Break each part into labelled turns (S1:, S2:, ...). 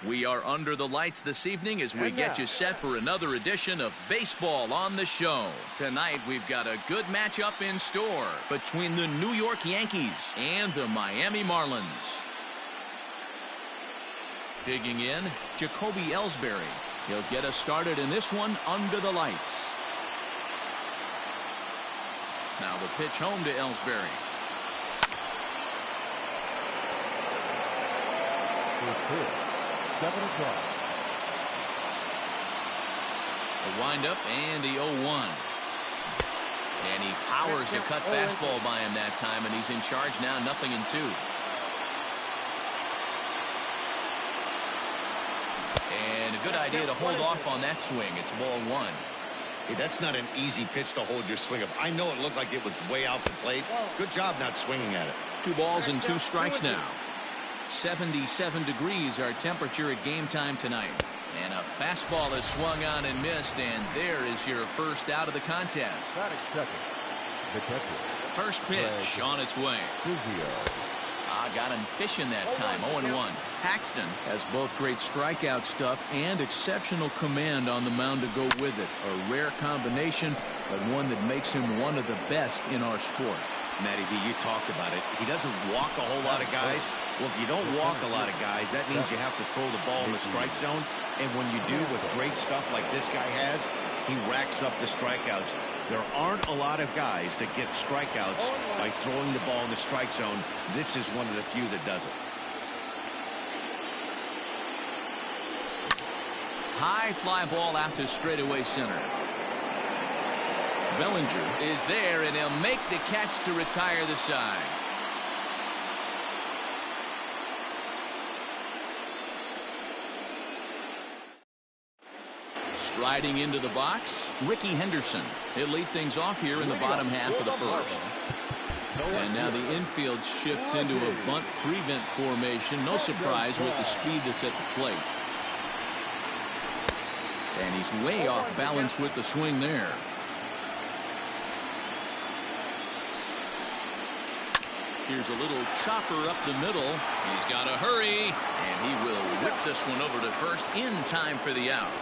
S1: We are under the lights this evening as we get you set for another edition of Baseball on the Show. Tonight, we've got a good matchup in store between the New York Yankees and the Miami Marlins. Digging in, Jacoby Ellsbury. He'll get us started in this one under the lights. Now the pitch home to Ellsbury.
S2: The
S1: windup and the 0-1. And he powers the cut fastball by him that time, and he's in charge now, 0-2. And a good idea to hold off on that swing. It's ball 1.
S3: Hey, that's not an easy pitch to hold your swing of. I know it looked like it was way out the plate. Good job not swinging at it.
S1: 2 balls and 2 strikes now. 77 degrees our temperature at game time tonight. And a fastball is swung on and missed, and there is your first out of the contest. First pitch on its way. Got him fishing that time. 0-1. Paxton has both great strikeout stuff and exceptional command on the mound to go with it. A rare combination, but one that makes him one of the best in our sport.
S3: Matty V, you talked about it. He doesn't walk a whole lot of guys. Well, if you don't walk a lot of guys, that means you have to throw the ball in the strike zone. And when you do with great stuff like this guy has, he racks up the strikeouts. There aren't a lot of guys that get strikeouts by throwing the ball in the strike zone. This is one of the few that does it.
S1: High fly ball out to straightaway center. Bellinger is there, and he'll make the catch to retire the side. Striding into the box, Ricky Henderson. He'll lead things off here in the bottom half of the first. And now the infield shifts into a bunt prevent formation. No surprise with the speed that's at the plate. And he's way off balance with the swing there. Here's a little chopper up the middle. He's got to hurry, and he will whip this one over to first in time for the out.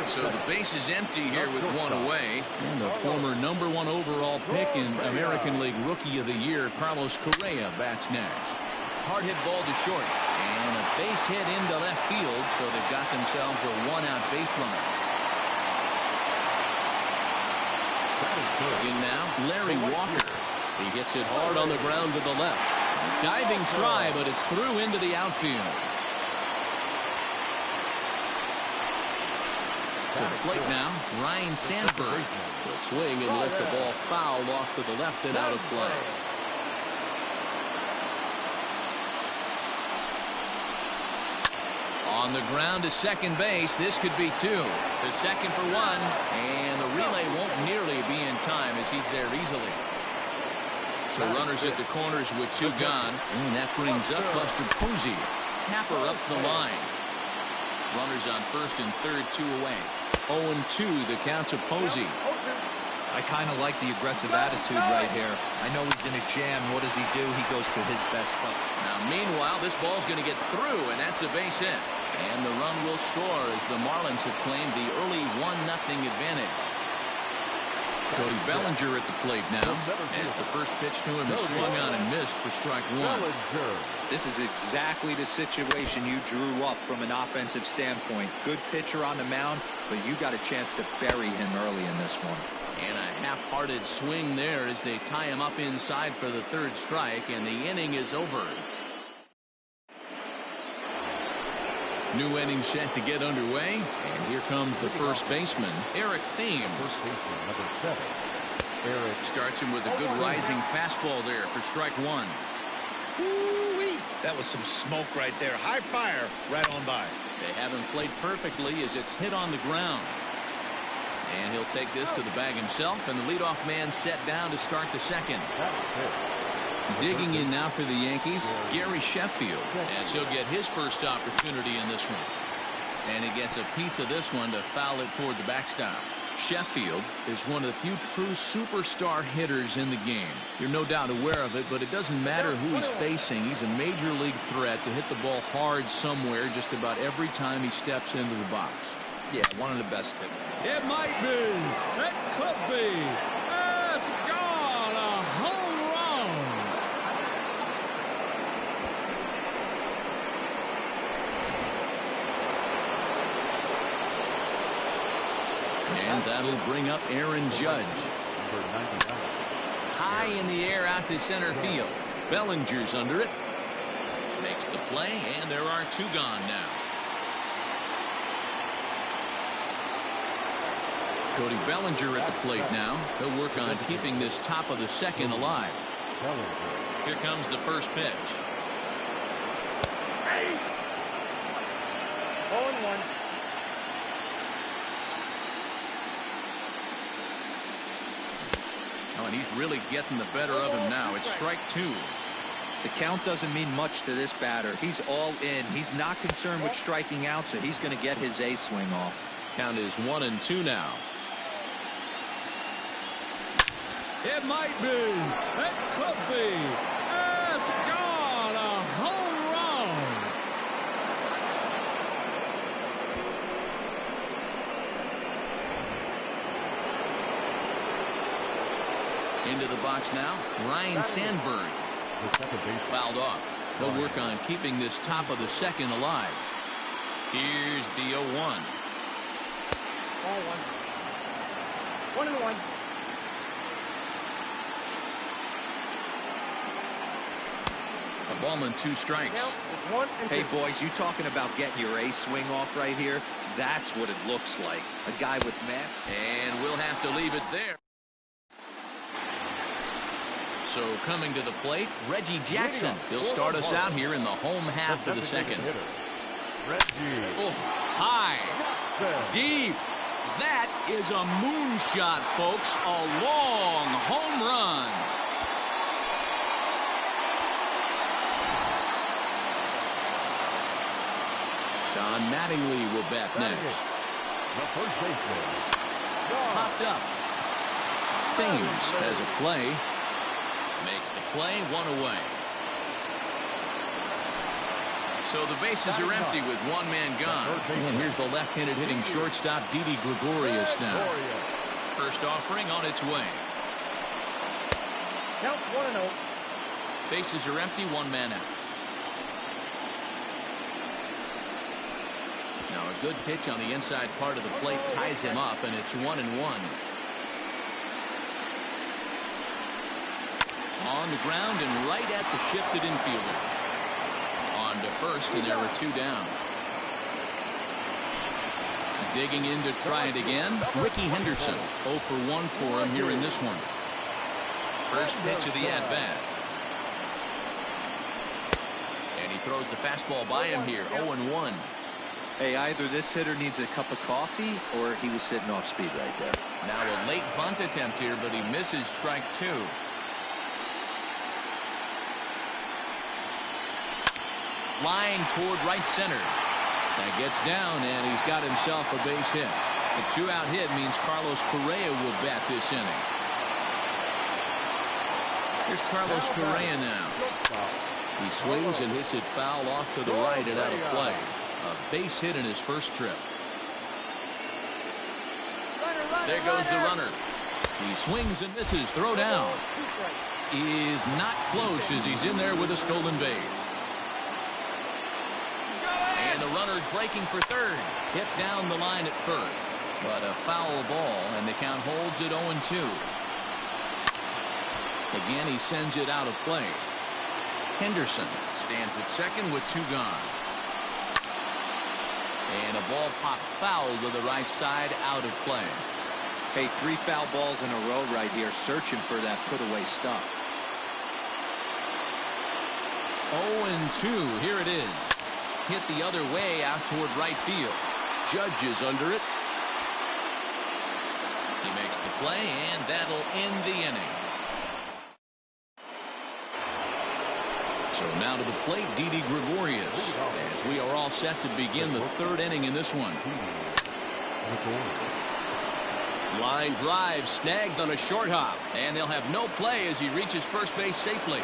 S1: So the base is empty here with 1 away. And the former #1 overall pick in American League Rookie of the Year, Carlos Correa, bats next. Hard hit ball to short, and a base hit into left field, so they've got themselves a 1-out base runner. In now, Larry Walker. He gets it hard on the ground to the left. A diving try, but it's through into the outfield. To the plate now, Ryan Sandberg will swing and lift the ball foul off to the left and out of play. On the ground to second base, this could be 2. To second for 1, and the relay won't nearly be in time as he's there easily. So runners at the corners with 2 gone, and that brings up Buster Posey. Tapper up the line. Runners on first and third, 2 away. 0-2 the count to Posey.
S4: I kind of like the aggressive attitude right here. I know he's in a jam. What does he do? He goes to his best stuff.
S1: Now meanwhile, this ball's going to get through, and that's a base hit. And the run will score as the Marlins have claimed the early 1-0 advantage. Cody Bellinger at the plate now, as the first pitch to him is swung on and missed for strike 1.
S4: This is exactly the situation you drew up from an offensive standpoint. Good pitcher on the mound, but you got a chance to bury him early in this one.
S1: And a half-hearted swing there as they tie him up inside for the 3rd strike, and the inning is over. New inning set to get underway, and here comes the first baseman, Eric Thames. Eric starts him with a good rising fastball there for strike 1.
S3: Ooh-wee. That was some smoke right there. High fire right on by.
S1: They haven't played perfectly as it's hit on the ground. And he'll take this to the bag himself, and the leadoff man set down to start the second. Digging in now for the Yankees, Gary Sheffield, as he'll get his first opportunity in this one. And he gets a piece of this one to foul it toward the backstop. Sheffield is one of the few true superstar hitters in the game. You're no doubt aware of it, but it doesn't matter who he's facing. He's a major league threat to hit the ball hard somewhere just about every time he steps into the box.
S4: Yeah, one of the best hitters.
S2: It might be. It could be. It's gone. A home run.
S1: And that'll bring up Aaron Judge. High in the air out to center field. Bellinger's under it. Makes the play, and there are two gone now. Cody Bellinger at the plate now. He'll work on keeping this top of the second alive. Here comes the first pitch.
S2: 0-1.
S1: Oh, and he's really getting the better of him now. It's strike two.
S4: The count doesn't mean much to this batter. He's all in. He's not concerned with striking out, so he's going to get his A swing off.
S1: Count is 1-2 now.
S2: It might be. It could be. It's gone. A home run.
S1: Into the box now, Ryan Sandberg. Fouled off. He'll work on keeping this top of the second alive. Here's the 0-1.
S2: 1-1.
S1: A ball and two strikes.
S4: Hey, boys, you talking about getting your A swing off right here? That's what it looks like. A guy with mass.
S1: And we'll have to leave it there. So coming to the plate, Reggie Jackson. He'll start us out here in the home half of the second. Oh, high, deep. That is a moonshot, folks. A long home run. Don Mattingly will bat next. Popped up. Thames has a play. Makes the play, one away. So the bases are empty with one man gone. And here's the left-handed hitting shortstop, Didi Gregorius now. First offering on its way.
S2: Count 1-0.
S1: Bases are empty, one man out. Now a good pitch on the inside part of the plate ties him up, and it's 1-1. On the ground and right at the shifted infielders. On to first, and there are two down. Digging in to try it again, Ricky Henderson. 0 for 1 for him here in this one. First pitch of the at-bat. And he throws the fastball by him here, 0-1.
S4: Hey, either this hitter needs a cup of coffee or he was sitting off speed right there.
S1: Now a late bunt attempt here, but he misses strike two. Line toward right center. That gets down, and he's got himself a base hit. A two-out hit means Carlos Correa will bat this inning. Here's Carlos Correa now. He swings and hits it foul off to the right and out of play. A base hit in his first trip. There goes the runner. He swings and misses. Throw down. Is not close as he's in there with a stolen base. And the runner's breaking for third. Hit down the line at first. But a foul ball, and the count holds at 0-2. Again, he sends it out of play. Henderson stands at second with two gone. And a ball popped foul to the right side, out of play.
S4: Hey, 3 foul balls in a row right here, searching for that put-away stuff.
S1: 0-2, here it is. Hit the other way out toward right field. Judge is under it. He makes the play, and that'll end the inning. So now to the plate, Didi Gregorius, as we are all set to begin the third inning in this one. Line drive snagged on a short hop, and they'll have no play as he reaches first base safely.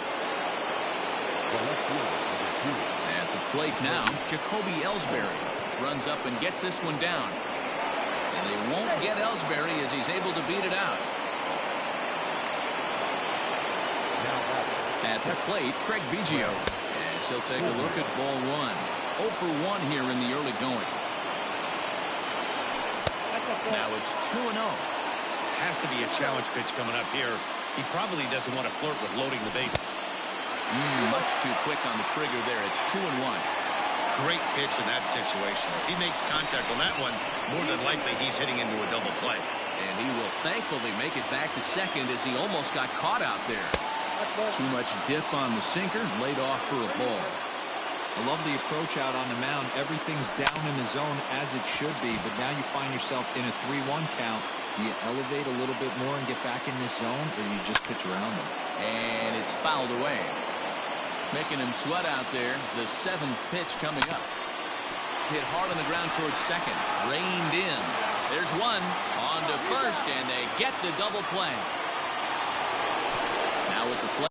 S1: At the plate now, Jacoby Ellsbury runs up and gets this one down. And they won't get Ellsbury as he's able to beat it out. At the plate, Craig Biggio. As he'll take a look at ball one. 0 for 1 here in the early going. Now it's 2-0.
S3: Has to be a challenge pitch coming up here. He probably doesn't want to flirt with loading the bases.
S1: Much too quick on the trigger there. It's 2-1.
S3: Great pitch in that situation. If he makes contact on that one, more than likely he's hitting into a double play.
S1: And he will thankfully make it back to second as he almost got caught out there. Too much dip on the sinker, laid off for a ball.
S4: I love the approach out on the mound. Everything's down in the zone as it should be, but now you find yourself in a 3-1 count. Do you elevate a little bit more and get back in this zone, or do you just pitch around them?
S1: And it's fouled away. Making him sweat out there. The 7th pitch coming up. Hit hard on the ground towards second. Reined in. There's one. On to first, and they get the double play. Now with the play.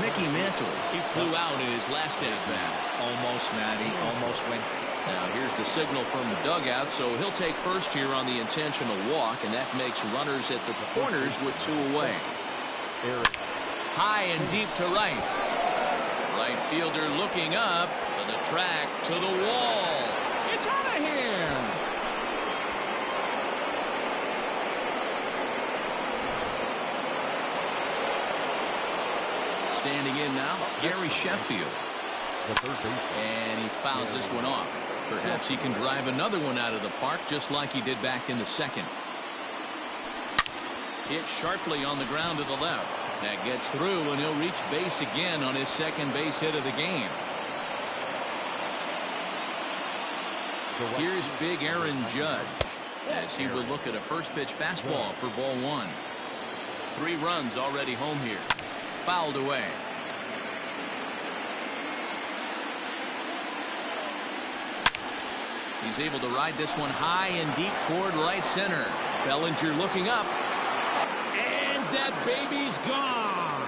S1: Mickey Mantle. He flew out in his last at-bat.
S4: Almost, Matty. Almost went.
S1: Now here's the signal from the dugout, so he'll take first here on the intentional walk, and that makes runners at the corners with 2 away. High and deep to right. Right fielder looking up to the track, to the wall. It's out of here. Standing in now, Gary Sheffield. And he fouls this one off. Perhaps he can drive another one out of the park just like he did back in the second. Hit sharply on the ground to the left. That gets through, and he'll reach base again on his second base hit of the game. Here's big Aaron Judge as he will look at a first pitch fastball for ball one. 3 runs already home here. Fouled away. He's able to ride this one high and deep toward right center. Bellinger looking up. And that baby's gone.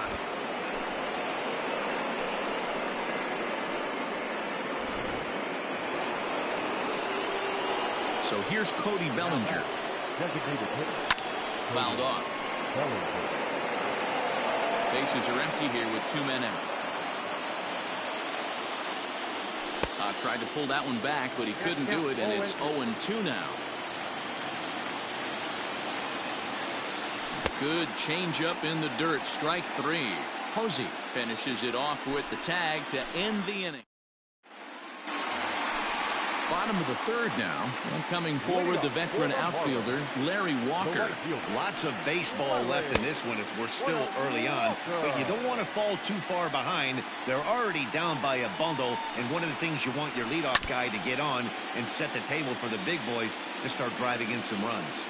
S1: So here's Cody Bellinger. Fouled off. Bases are empty here with 2 men out. Tried to pull that one back, but he couldn't do it, and it's 0-2 now. Good changeup in the dirt. Strike 3. Posey finishes it off with the tag to end the inning. Bottom of the 3rd now. And coming forward, the veteran outfielder, Larry Walker.
S3: Lots of baseball left in this one as we're still early on, but you don't want to fall too far behind. They're already down by a bundle, and one of the things you want your leadoff guy to get on and set the table for the big boys to start driving in some runs.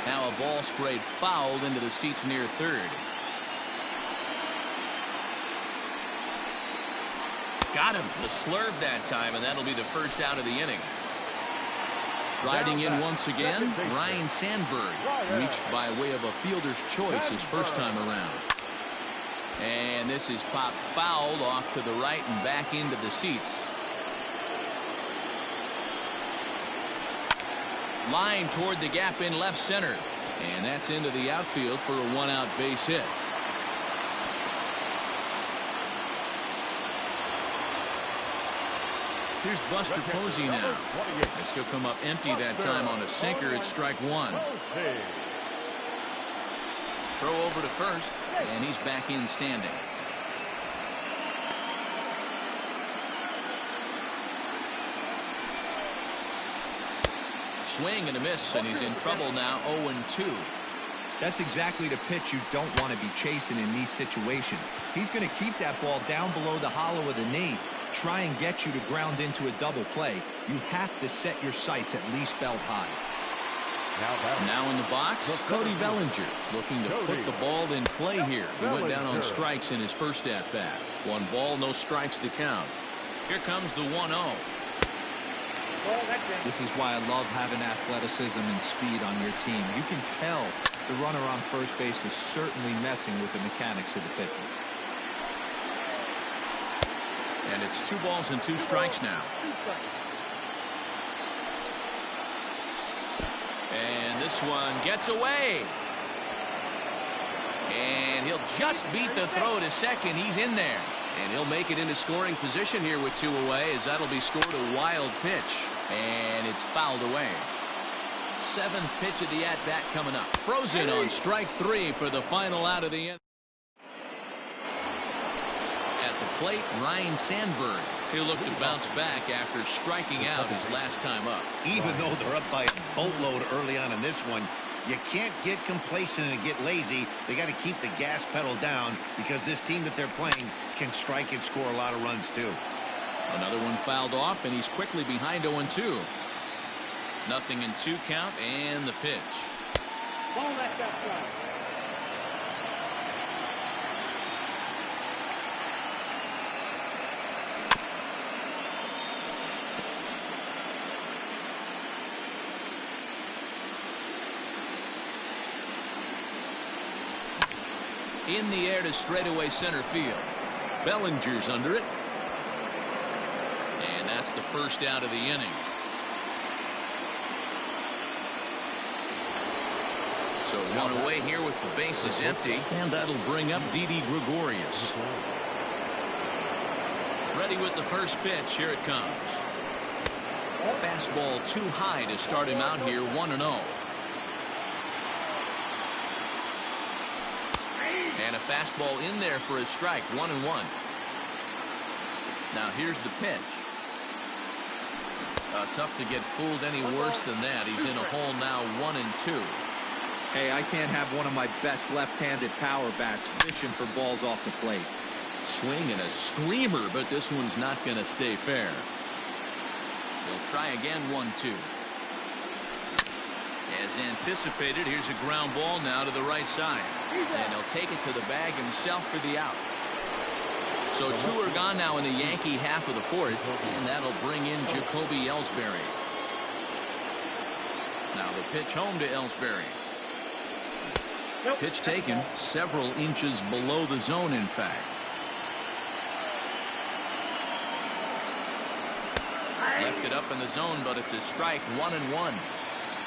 S1: Now a ball sprayed fouled into the seats near third. Got him. The slurve that time, and that'll be the first out of the inning. Riding in once again, Ryan Sandberg. Reached by way of a fielder's choice his first time around. And this is popped fouled off to the right and back into the seats. Line toward the gap in left center. And that's into the outfield for a 1-out base hit. Here's Buster Posey now. As he'll come up empty that time on a sinker. It's strike 1. Throw over to first, and he's back in standing. Swing and a miss, and he's in trouble now. 0-2.
S4: That's exactly the pitch you don't want to be chasing in these situations. He's going to keep that ball down below the hollow of the knee. Try and get you to ground into a double play. You have to set your sights at least belt high.
S1: Now in the box, Cody Bellinger looking to put the ball in play here. He went down on strikes in his first at-bat. 1 ball, no strikes to count. Here comes the 1-0.
S4: This is why I love having athleticism and speed on your team. You can tell the runner on first base is certainly messing with the mechanics of the pitcher.
S1: And it's 2 balls and 2 strikes now. And this one gets away. And he'll just beat the throw to second. He's in there. And he'll make it into scoring position here with 2 away, as that'll be scored a wild pitch. And it's fouled away. 7th pitch of the at-bat coming up. Frozen on strike 3 for the final out of the inning. At the plate, Ryan Sandberg. He'll look to bounce back after striking out his last time up.
S3: Even though they're up by a boatload early on in this one, you can't get complacent and get lazy. They got to keep the gas pedal down, because this team that they're playing can strike and score a lot of runs too.
S1: Another one fouled off, and he's quickly behind 0-2. 0-2 count, and the pitch. In the air to straightaway center field. Bellinger's under it. And that's the first out of the inning. So 1 away here with the bases empty. And that'll bring up Didi Gregorius. Ready with the first pitch. Here it comes. Fastball too high to start him out here. 1-0. And a fastball in there for a strike. 1-1. Now here's the pitch. Tough to get fooled any worse than that. He's in a hole now. 1-2.
S4: Hey, I can't have one of my best left-handed power bats fishing for balls off the plate.
S1: Swing and a screamer, but this one's not going to stay fair. He'll try again. 1-2. As anticipated, here's a ground ball now to the right side. And he'll take it to the bag himself for the out. So 2 are gone now in the Yankee half of the 4th. And that'll bring in Jacoby Ellsbury. Now the pitch home to Ellsbury. Pitch taken several inches below the zone, in fact. Left it up in the zone, but it's a strike. 1-1.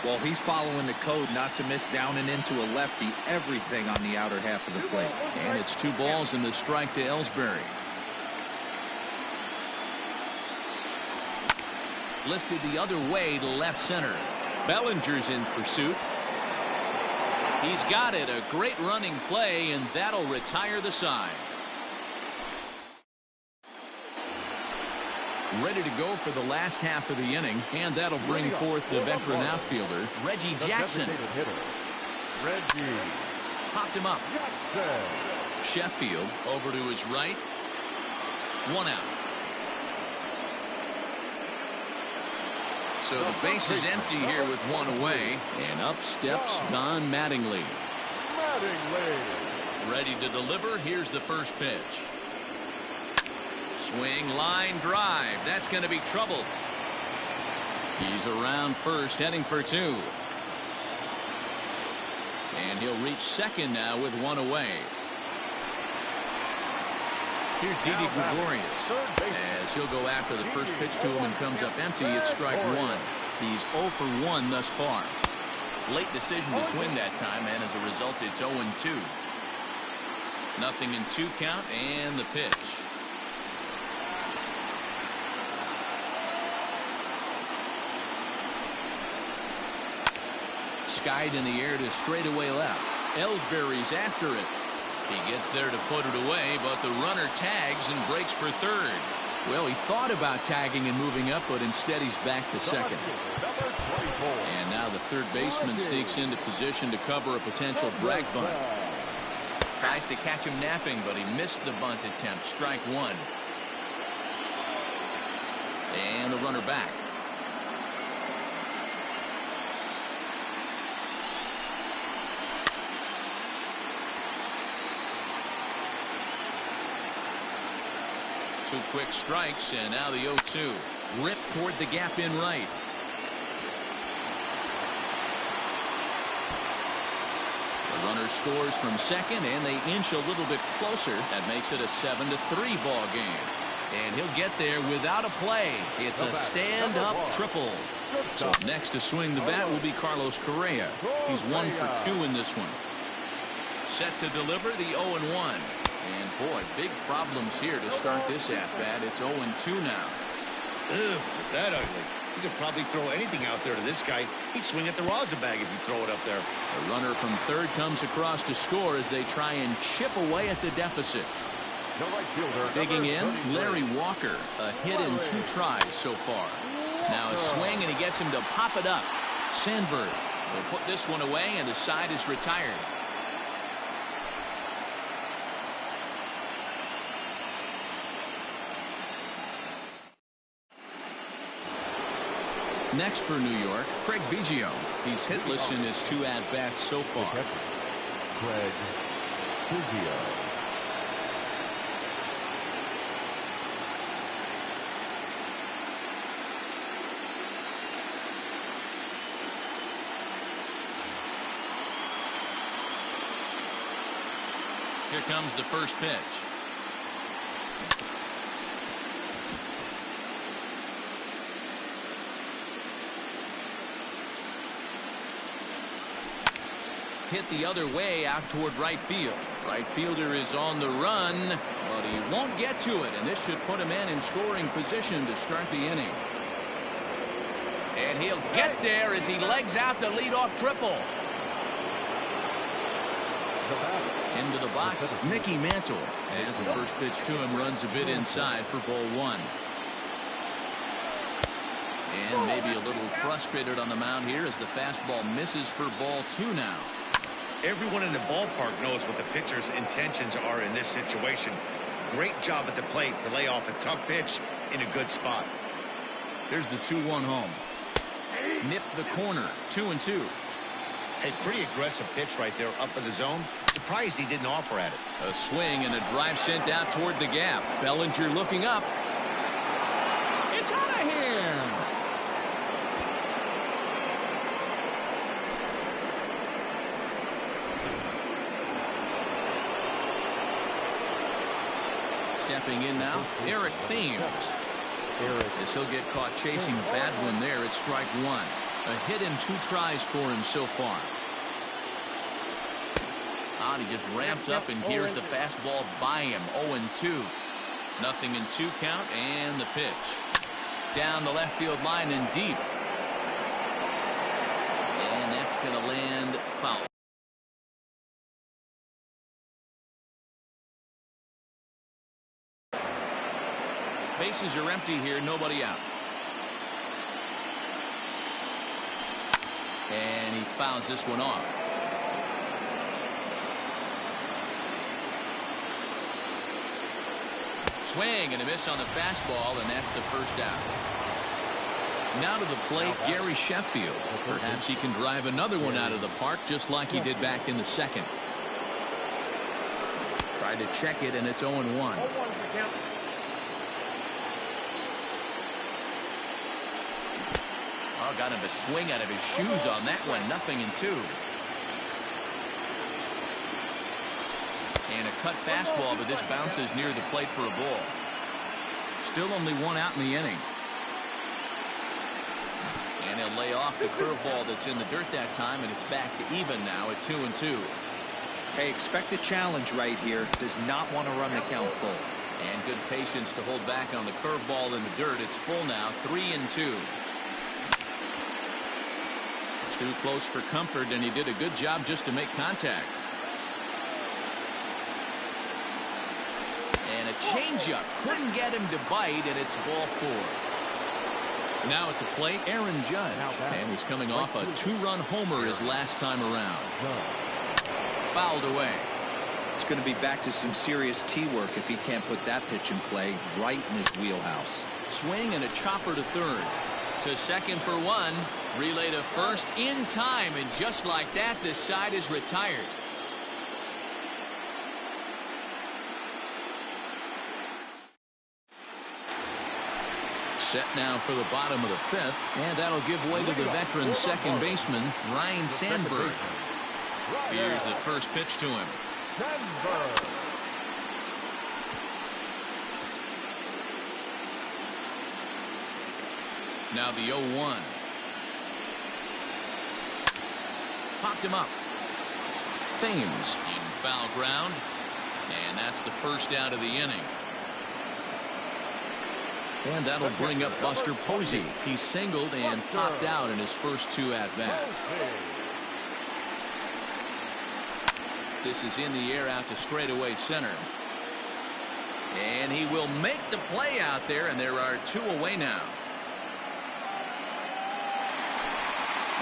S4: Well, he's following the code not to miss down and into a lefty. Everything on the outer half of the plate.
S1: And it's 2 balls and the strike to Ellsbury. Lifted the other way to left center. Bellinger's in pursuit. He's got it. A great running play, and that'll retire the side. Ready to go for the last half of the inning, and that'll bring forth the veteran outfielder, Reggie Jackson. Popped him up. Sheffield over to his right. 1 out. So the base is empty here with 1 away, and up steps Don Mattingly. Ready to deliver. Here's the first pitch. Swing, line drive. That's going to be trouble. He's around first, heading for 2. And he'll reach second now with 1 away. Here's Didi Gregorius, as he'll go after the first pitch to him and comes up empty. It's strike 1. He's 0 for 1 thus far. Late decision to swing that time, and as a result, it's 0-2. 0-2 count, and the pitch. Skied in the air to straightaway left. Ellsbury's after it. He gets there to put it away, but the runner tags and breaks for third. Well, he thought about tagging and moving up, but instead he's back to second. And now the third baseman sneaks into position to cover a potential drag bunt. Tries to catch him napping, but he missed the bunt attempt. Strike 1. And the runner back. 2 quick strikes, and now the 0-2. Ripped toward the gap in right. The runner scores from second, and they inch a little bit closer. That makes it a 7-3 ball game. And he'll get there without a play. It's a stand-up triple. So next to swing the bat will be Carlos Correa. He's 1 for 2 in this one. Set to deliver the 0-1. And boy, big problems here to start this at-bat. It's 0-2 now.
S3: Ugh, is that ugly? You could probably throw anything out there to this guy. He'd swing at the rosin bag if you throw it up there.
S1: The runner from third comes across to score as they try and chip away at the deficit. Digging in, Larry Walker. A hit in 2 tries so far. Now a swing, and he gets him to pop it up. Sandberg will put this one away, and the side is retired. Next for New York, Craig Biggio. He's hitless in his 2 at-bats so far.
S5: Craig Biggio.
S1: Here comes the first pitch. Hit the other way out toward right field. Right fielder is on the run, but he won't get to it, and this should put him in scoring position to start the inning. And he'll get there as he legs out the leadoff triple. Into the box, Mickey Mantle, as the first pitch to him runs a bit inside for ball 1. And maybe a little frustrated on the mound here as the fastball misses for ball 2 now.
S3: Everyone in the ballpark knows what the pitcher's intentions are in this situation. Great job at the plate to lay off a tough pitch in a good spot.
S1: Here's the 2-1 home. Nip the corner, 2-2.
S3: A pretty aggressive pitch right there up in the zone. Surprised he didn't offer at it.
S1: A swing and a drive sent out toward the gap. Bellinger looking up. It's out of here. Stepping in now, Eric Thames. As he'll get caught chasing a bad one there at strike 1. A hit in 2 tries for him so far. He just ramps up and hears the fastball by him. 0-2. Nothing in 2 count, and the pitch. Down the left field line and deep. And that's going to land foul. Bases are empty here, nobody out. And he fouls this one off. Swing and a miss on the fastball, and that's the first out. Now to the plate, Gary Sheffield. Perhaps he can drive another one out of the park just like he did back in the second. Tried to check it, and it's 0-1. Oh, got him to swing out of his shoes on that one. Nothing in 2. And a cut fastball, but this bounces near the plate for a ball. Still only 1 out in the inning. And he'll lay off the curveball that's in the dirt that time, and it's back to even now at 2-2.
S4: Hey, expect a challenge right here. Does not want to run the count full.
S1: And good patience to hold back on the curveball in the dirt. It's full now, 3-2. Too close for comfort, and he did a good job just to make contact. And a changeup couldn't get him to bite, and it's ball 4. Now at the plate, Aaron Judge, and he's coming off a 2-run homer his last time around. Fouled away.
S4: It's going to be back to some serious tee work if he can't put that pitch in play right in his wheelhouse.
S1: Swing and a chopper to third. To second for 1. Relay to first in time, and just like that, this side is retired. Set now for the bottom of the fifth, and that'll give way to the veteran second baseman, Ryan Sandberg. Here's the first pitch to him. Now the 0-1. Popped him up. Thames in foul ground, and that's the first out of the inning. And that'll bring up Buster Posey. He singled and popped out in his first two at-bats. This is in the air out to straightaway center. And he will make the play out there, and there are two away now.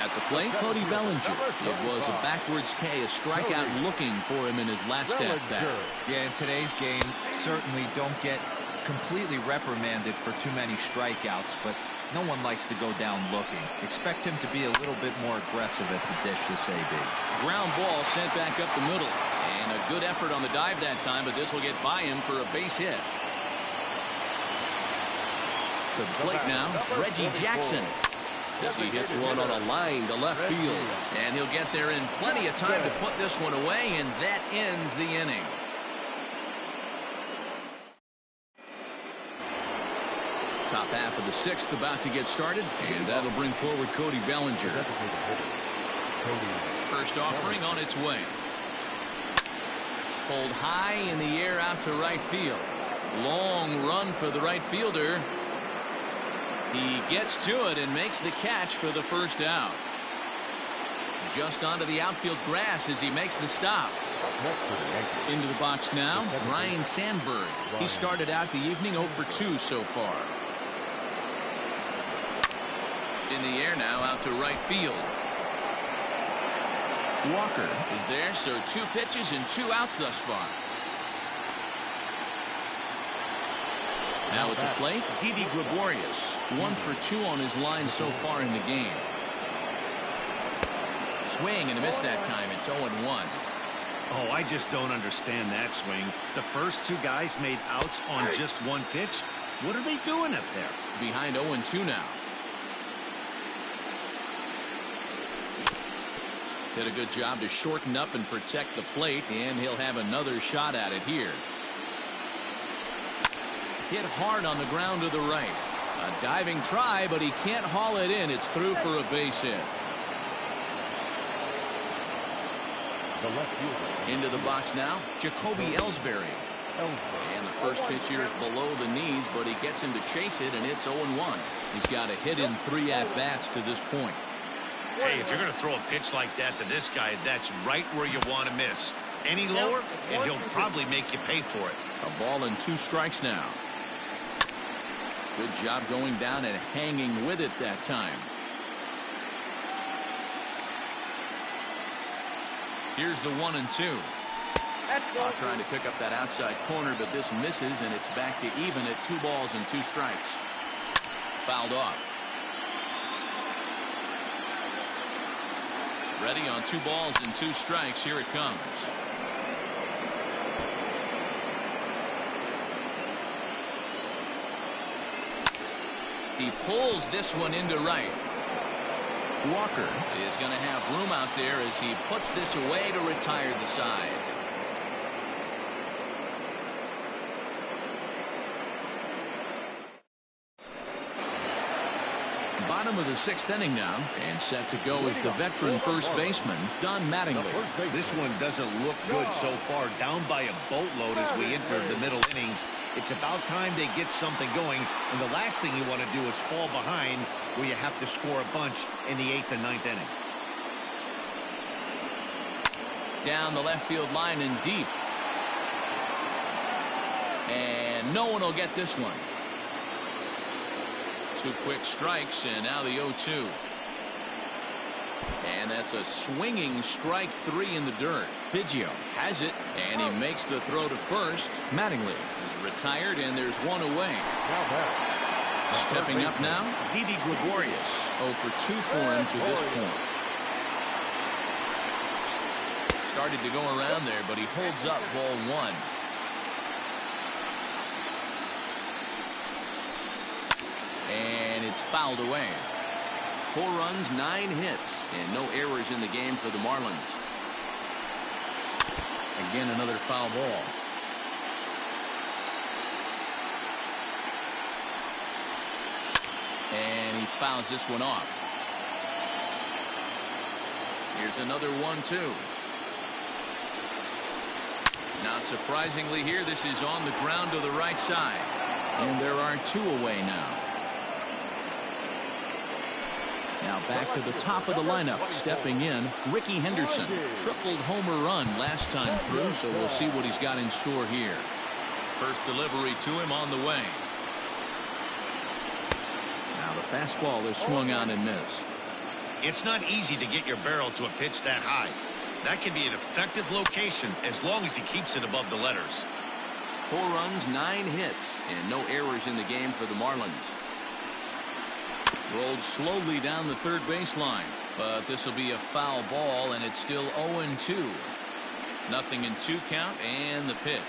S1: At the plate, Cody Bellinger. It was a backwards K, a strikeout looking for him in his last at-bat.
S4: Yeah, in today's game, certainly don't get completely reprimanded for too many strikeouts, but no one likes to go down looking. Expect him to be a little bit more aggressive at the dish this AB.
S1: Ground ball sent back up the middle, and a good effort on the dive that time, but this will get by him for a base hit. To the plate now, Reggie Jackson. As he hits one on a line to left field, and he'll get there in plenty of time to put this one away, and that ends the inning. Top half of the sixth about to get started, and that'll bring forward Cody Bellinger. First offering on its way. Pulled high in the air out to right field. Long run for the right fielder. He gets to it and makes the catch for the first out. Just onto the outfield grass as he makes the stop. Into the box now, Ryan Sandberg. He started out the evening 0 for 2 so far. In the air now out to right field. Walker is there, so 2 pitches and 2 outs thus far. Now at the plate, Didi Gregorius. 1 for 2 on his line so far in the game. Swing and a miss that time. It's 0-1.
S3: Oh, I just don't understand that swing. The first 2 guys made outs on just 1 pitch. What are they doing up there?
S1: Behind 0-2 now. Did a good job to shorten up and protect the plate, and he'll have another shot at it here. Hit hard on the ground to the right. A diving try, but he can't haul it in. It's through for a base hit. Into the box now, Jacoby Ellsbury. And the first pitch here is below the knees, but he gets him to chase it, and it's 0-1. He's got a hit in 3 at-bats to this point.
S3: Hey, if you're going to throw a pitch like that to this guy, that's right where you want to miss. Any lower, and he'll probably make you pay for it.
S1: A ball and 2 strikes now. Good job going down and hanging with it that time. Here's the 1-2. Trying to pick up that outside corner, but this misses, and it's back to even at 2 balls and 2 strikes. Fouled off. Ready on 2 balls and 2 strikes. Here it comes. He pulls this one into right. Walker is going to have room out there as he puts this away to retire the side. Bottom of the 6th inning now, and set to go is the veteran first baseman, Don Mattingly.
S3: This one doesn't look good so far. Down by a boatload as we enter the middle innings. It's about time they get something going, and the last thing you want to do is fall behind where you have to score a bunch in the 8th and 9th inning.
S1: Down the left field line and deep. And no one will get this one. 2 quick strikes, and now the 0-2. And that's a swinging strike 3 in the dirt. Biggio has it, and he makes the throw to first. Mattingly is retired, and there's 1 away. Stepping up now, Didi Gregorius. 0 for 2 for him to this point. Started to go around there, but he holds up ball 1. it's fouled away. 4 runs, 9 hits, and no errors in the game for the Marlins. Again, another foul ball. And he fouls this one off. Here's another 1-2. Not surprisingly here, this is on the ground to the right side. And there are 2 away now. Now back to the top of the lineup. Stepping in, Ricky Henderson. Tripled homer run last time through, so we'll see what he's got in store here. First delivery to him on the way. Now the fastball is swung on and missed.
S3: It's not easy to get your barrel to a pitch that high. That can be an effective location as long as he keeps it above the letters.
S1: 4 runs, 9 hits, and no errors in the game for the Marlins. Rolled slowly down the third baseline, but this will be a foul ball, and it's still 0-2. Nothing in 2 count, and the pitch.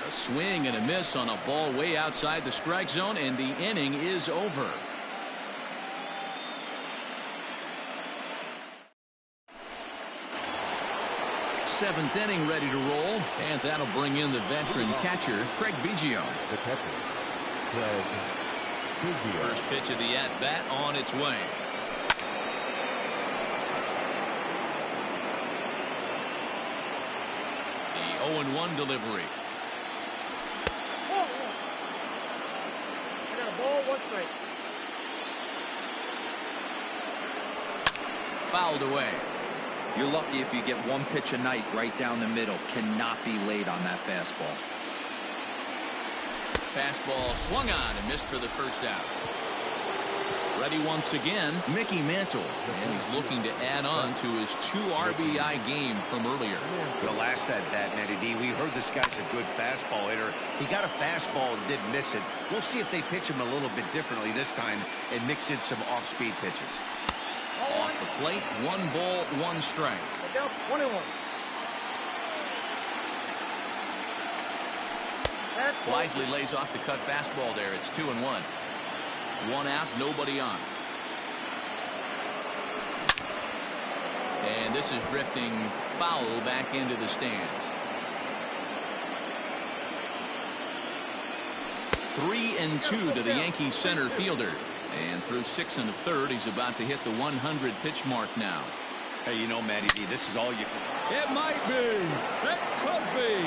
S1: A swing and a miss on a ball way outside the strike zone, and the inning is over. Seventh inning ready to roll, and that'll bring in the veteran catcher, Craig Biggio.
S5: The catcher, Craig Biggio.
S1: First pitch of the at-bat on its way. The 0-1 delivery.
S6: I got a ball, 1 strike.
S1: Fouled away.
S4: You're lucky if you get 1 pitch a night right down the middle. Cannot be late on that fastball.
S1: Fastball swung on and missed for the first out. Ready once again, Mickey Mantle, and he's looking to add on to his 2 RBI game from earlier.
S3: The last at bat, Matty D, we heard this guy's a good fastball hitter. He got a fastball and didn't miss it. We'll see if they pitch him a little bit differently this time and mix in some off-speed pitches.
S1: Off the plate, 1 ball, 1 strike.
S6: 1-1.
S1: Wisely lays off the cut fastball there. It's 2-1. 1 out, nobody on. And this is drifting foul back into the stands. 3-2 to the Yankees center fielder. And through 6 1/3, he's about to hit the 100 pitch mark now.
S3: Hey, you know, Matty D, this is all you can.
S2: It might be. It could be.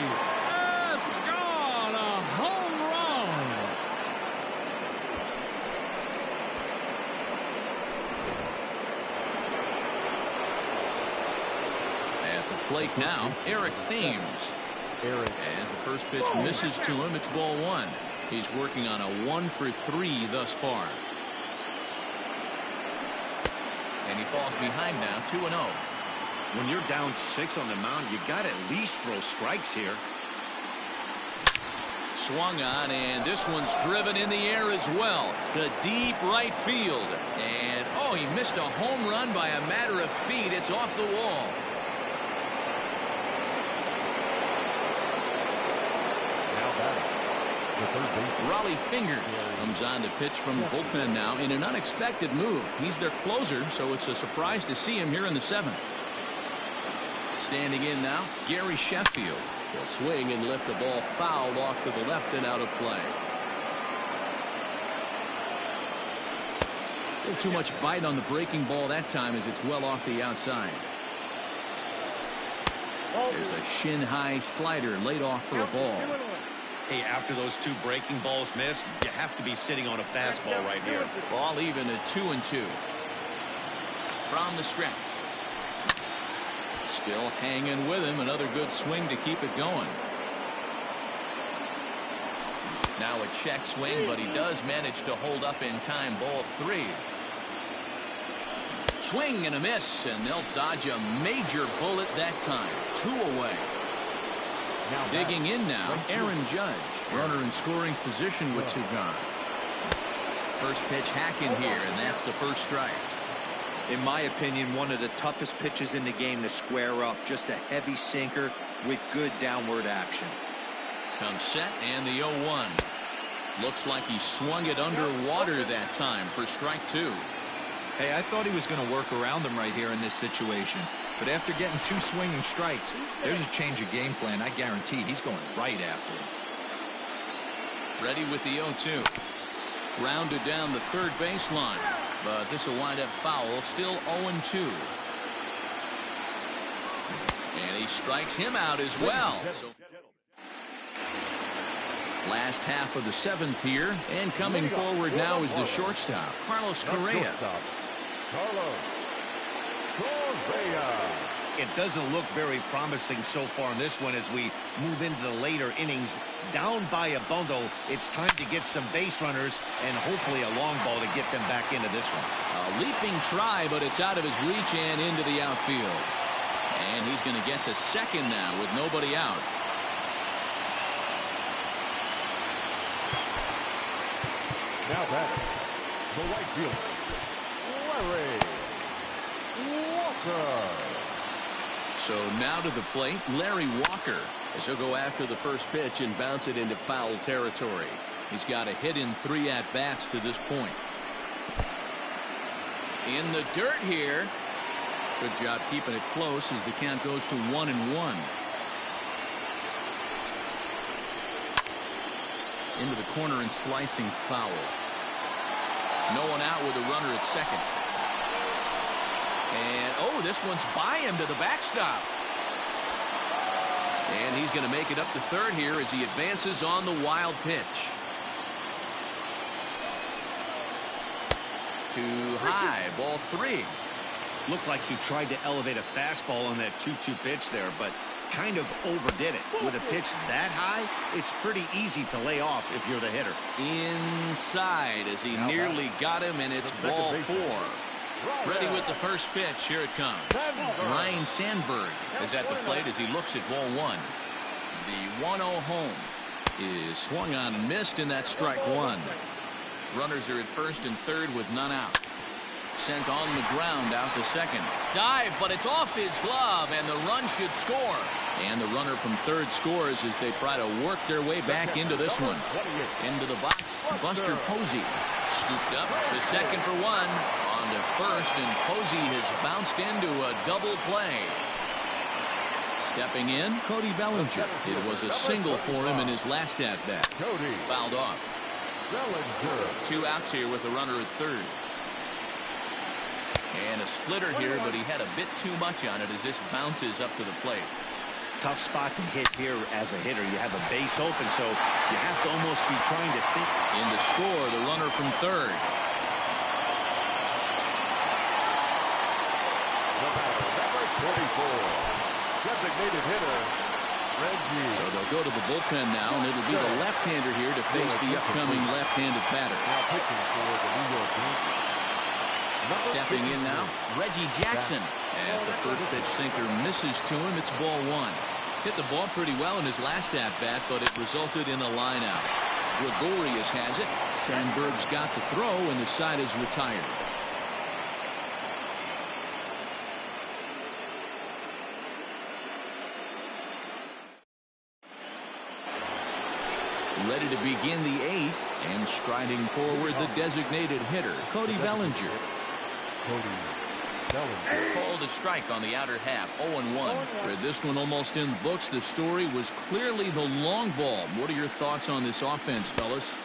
S2: It's gone. A home run.
S1: At the plate now, Eric Thames. As the first pitch misses to him, it's ball 1. He's working on a 1 for 3 thus far. And he falls behind now, 2-0.
S3: When you're down 6 on the mound, you got to at least throw strikes here.
S1: Swung on, and this one's driven in the air as well to deep right field. And, oh, he missed a home run by a matter of feet. It's off the wall.
S5: Now batting, the third baseman.
S1: Raleigh Fingers comes on to pitch from the bullpen now in an unexpected move. He's their closer, so it's a surprise to see him here in the 7th. Standing in now, Gary Sheffield. He'll swing and lift the ball fouled off to the left and out of play. A little too much bite on the breaking ball that time as it's well off the outside. There's a shin-high slider laid off for a ball.
S3: Hey, after those 2 breaking balls missed, you have to be sitting on a fastball right here.
S1: Ball even at 2-2. From the stretch. Still hanging with him. Another good swing to keep it going. Now a check swing, but he does manage to hold up in time. Ball 3. Swing and a miss, and they'll dodge a major bullet that time. 2 away. Digging in now, Aaron Judge. Runner in scoring position with 2 gone. First pitch hacking here, and that's the first strike.
S4: In my opinion, one of the toughest pitches in the game to square up. Just a heavy sinker with good downward action.
S1: Comes set, and the 0-1. Looks like he swung it underwater that time for strike 2.
S4: Hey, I thought he was going to work around him right here in this situation. But after getting 2 swinging strikes, there's a change of game plan. I guarantee he's going right after him.
S1: Ready with the 0-2. Grounded down the third baseline. But this will wind up foul. Still 0-2. And he strikes him out as well. So last half of the 7th here. And coming forward now is the shortstop, Carlos Correa.
S3: It doesn't look very promising so far in this one as we move into the later innings. Down by a bundle, it's time to get some base runners and hopefully a long ball to get them back into this one.
S1: A leaping try, but it's out of his reach and into the outfield. And he's going to get to second now with nobody out.
S5: Now batting, the right fielder, Larry Walker.
S1: So now to the plate, Larry Walker, as he'll go after the first pitch and bounce it into foul territory. He's got a hit in 3 at-bats to this point. In the dirt here. Good job keeping it close as the count goes to 1-1. Into the corner and slicing foul. No one out with a runner at second. And, oh, this one's by him to the backstop. And he's going to make it up to third here as he advances on the wild pitch. Too high, ball 3.
S3: Looked like he tried to elevate a fastball on that 2-2 pitch there, but kind of overdid it. With a pitch that high, it's pretty easy to lay off if you're the hitter.
S1: Inside as he nearly got him, and it's ball 4. Ready with the first pitch. Here it comes. Ryan Sandberg is at the plate as he looks at ball 1. The 1-0 home is swung on and missed, and that's strike 1. Runners are at first and third with none out. Sent on the ground out to second. Dive, but it's off his glove, and the run should score. And the runner from third scores as they try to work their way back into this one. Into the box, Buster Posey. Scooped up to second for 1. On to first, and Posey has bounced into a double play. Stepping in, Cody Bellinger. It was a single for him in his last at-bat. Fouled off. 2 outs here with a runner at third. And a splitter here, but he had a bit too much on it as this bounces up to the plate.
S3: Tough spot to hit here as a hitter. You have a base open, so you have to almost be trying to think.
S1: In to score, the runner from third.
S5: Number 24, designated hitter, Reggie.
S1: So they'll go to the bullpen now, and it'll be the left-hander here to face the upcoming left-handed batter.
S5: Now pitching for the New York Yankees.
S1: Stepping in now, Reggie Jackson. As the first pitch sinker misses to him, it's ball 1. Hit the ball pretty well in his last at-bat, but it resulted in a line-out. Gregorius has it. Sandberg's got the throw, and the side is retired. Ready to begin the 8th, and striding forward the designated hitter, Cody Bellinger. Called a strike on the outer half, 0-1. Read this one almost in the books. The story was clearly the long ball. What are your thoughts on this offense, fellas?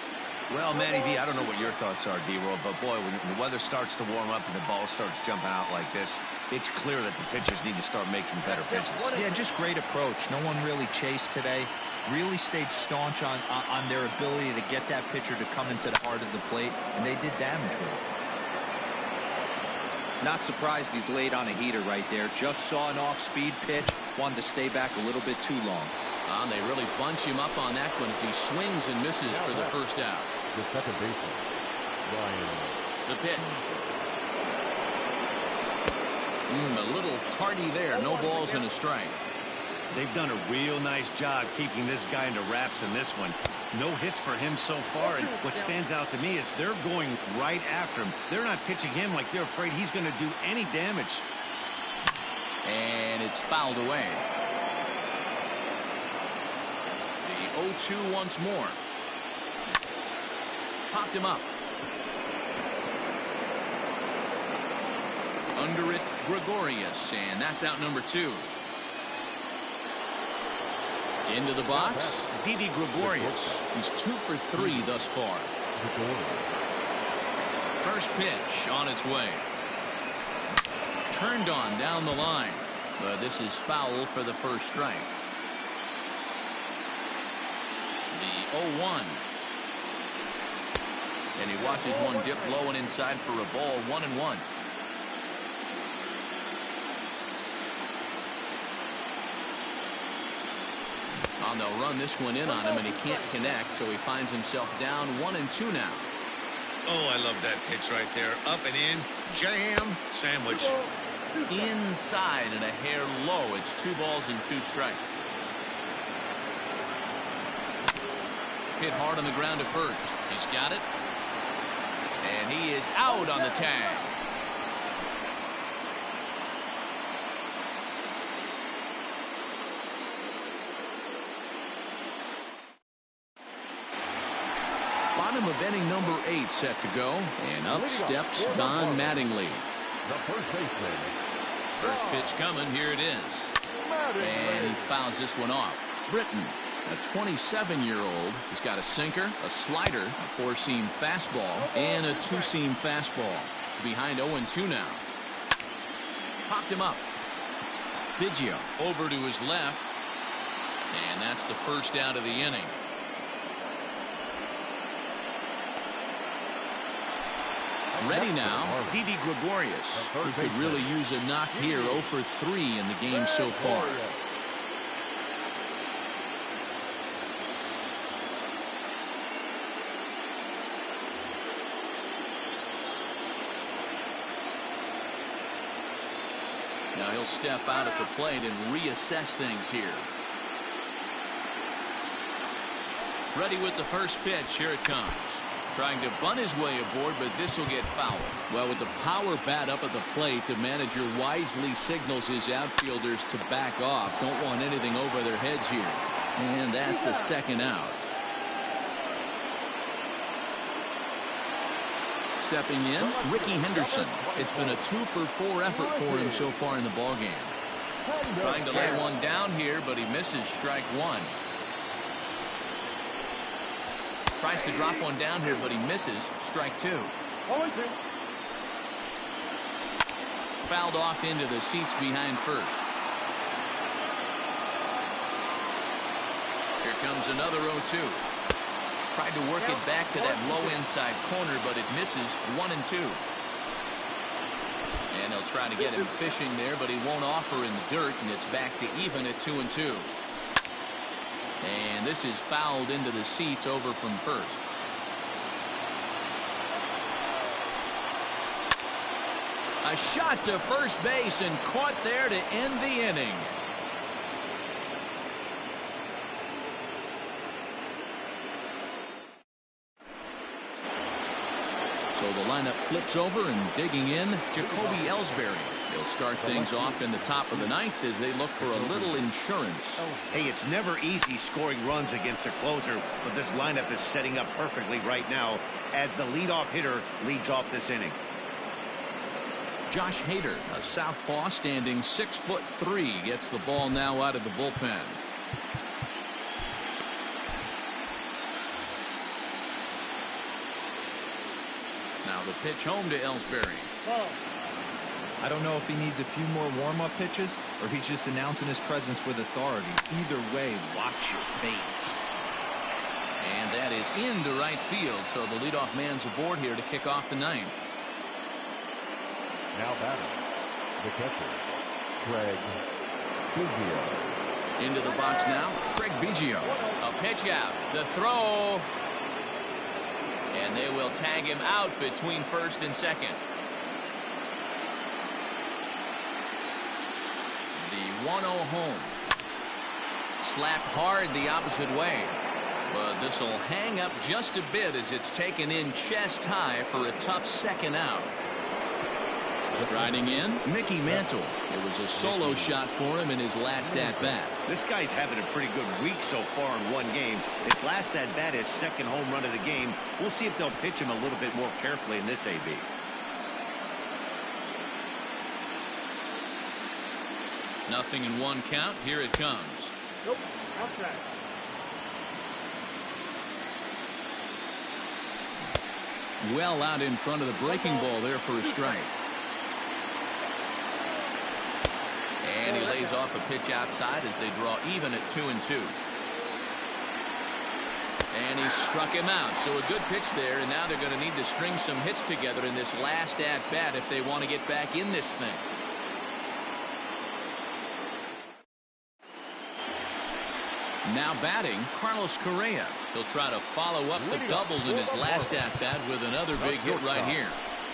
S3: Well, Manny V, I don't know what your thoughts are, D-Roll, but boy, when the weather starts to warm up and the ball starts jumping out like this, it's clear that the pitchers need to start making better pitches.
S4: Yeah, just great approach. No one really chased today. Really stayed staunch on their ability to get that pitcher to come into the heart of the plate, and they did damage with it. Not surprised he's laid on a heater right there. Just saw an off-speed pitch. Wanted to stay back a little bit too long.
S1: And they really bunch him up on that one as he swings and misses for the first out.
S5: The second baseman, Ryan.
S1: The pitch. A little tardy there. No balls and a strike.
S3: They've done a real nice job keeping this guy into wraps in this one. No hits for him so far, and what stands out to me is they're going right after him. They're not pitching him like they're afraid he's going to do any damage.
S1: And it's fouled away. The 0-2 once more. Popped him up. Under it, Gregorius, and that's out number 2. Into the box, Didi Gregorius. He's 2 for 3 thus far. First pitch on its way. Turned on down the line, but this is foul for the first strike. The 0-1. And he watches one dip low and inside for a ball, 1-1. And they'll run this one in on him, and he can't connect, so he finds himself down 1-2 now.
S3: Oh, I love that pitch right there. Up and in, jam, sandwich.
S1: Inside and a hair low. It's 2 balls and 2 strikes. Hit hard on the ground to first. He's got it. And he is out on the tag. Bottom of inning number 8 set to go. And up steps Don Mattingly.
S5: The first baseman.
S1: First pitch coming. Here it is. And he fouls this one off. Britton, a 27-year-old. He's got a sinker, a slider, a 4-seam fastball, and a 2-seam fastball. Behind 0-2 now. Popped him up. Biggio over to his left. And that's the first out of the inning. Ready now, Didi Gregorius, who could really use a knock here. 0 for 3 in the game so far. Now he'll step out at the plate and reassess things here. Ready with the first pitch. Here it comes. Trying to bunt his way aboard, but this will get fouled. Well, with the power bat up at the plate, the manager wisely signals his outfielders to back off. Don't want anything over their heads here. And that's the second out. Stepping in, Ricky Henderson. It's been a 2 for 4 effort for him so far in the ballgame. Trying to lay one down here, but he misses strike 1. Tries to drop one down here, but he misses. Strike 2. Fouled off into the seats behind first. Here comes another 0-2. Tried to work it back to that low inside corner, but it misses. 1-2. And he'll try to get him fishing there, but he won't offer in the dirt, and it's back to even at 2-2. And this is fouled into the seats over from first. A shot to first base and caught there to end the inning. So the lineup flips over, and digging in, Jacoby Ellsbury. They'll start things off in the top of the 9th as they look for a little insurance.
S3: Hey, it's never easy scoring runs against a closer, but this lineup is setting up perfectly right now as the leadoff hitter leads off this inning.
S1: Josh Hader, a southpaw standing 6'3", gets the ball now out of the bullpen. Now the pitch home to Ellsbury.
S4: I don't know if he needs a few more warm-up pitches or he's just announcing his presence with authority. Either way, watch your face.
S1: And that is into right field, so the leadoff man's aboard here to kick off the 9th.
S5: Now batting, the catcher, Craig Biggio.
S1: Into the box now, Craig Biggio. A pitch out, the throw. And they will tag him out between first and second. The 1-0 home. Slapped hard the opposite way. But this will hang up just a bit as it's taken in chest high for a tough second out. Striding in, Mickey Mantle. It was a solo shot for him in his last at-bat.
S3: This guy's having a pretty good week so far in one game. His last at-bat is second home run of the game. We'll see if they'll pitch him a little bit more carefully in this AB.
S1: Nothing in one count. Here it comes.
S6: Nope. Outside.
S1: Well out in front of the breaking ball there for a strike. And he lays off a pitch outside as they draw even at 2-2. And he struck him out. So a good pitch there, and now they're going to need to string some hits together in this last at-bat if they want to get back in this thing. Now batting, Carlos Correa. He'll try to follow up the double in his last at-bat with another big hit right here.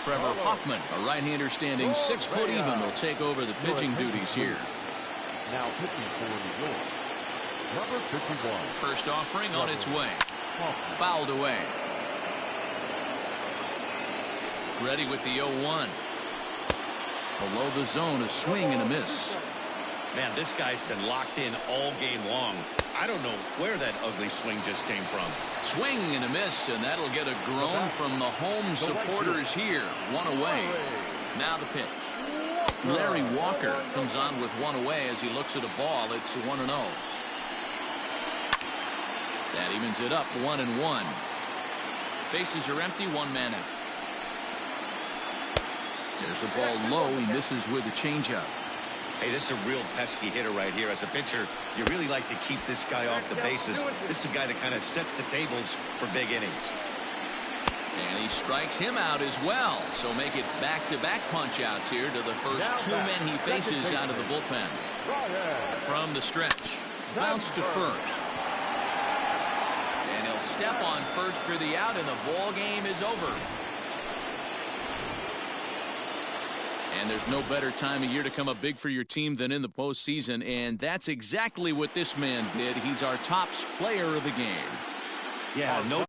S1: Trevor Hoffman, a right-hander standing 6 foot even, will take over the pitching duties here.
S5: Now pitching for New York, number 51.
S1: First offering on its way. Fouled away. Ready with the 0-1. Below the zone, a swing and a miss.
S3: Man, this guy's been locked in all game long. I don't know where that ugly swing just came from.
S1: Swing and a miss, and that'll get a groan from the home supporters here. One away. Now the pitch. Larry Walker comes on with one away as he looks at a ball. It's 1-0. That evens it up 1-1. Bases are empty, one man out. There's a ball low. He misses with a changeup.
S3: Hey, this is a real pesky hitter right here. As a pitcher, you really like to keep this guy off the bases. This is a guy that kind of sets the tables for big innings.
S1: And he strikes him out as well. So make it back-to-back punch-outs here to the first two men he faces out of the bullpen. From the stretch. Bounce to first. And he'll step on first for the out, and the ball game is over. And there's no better time of year to come up big for your team than in the postseason, and that's exactly what this man did. He's our top player of the game.
S3: Yeah, no.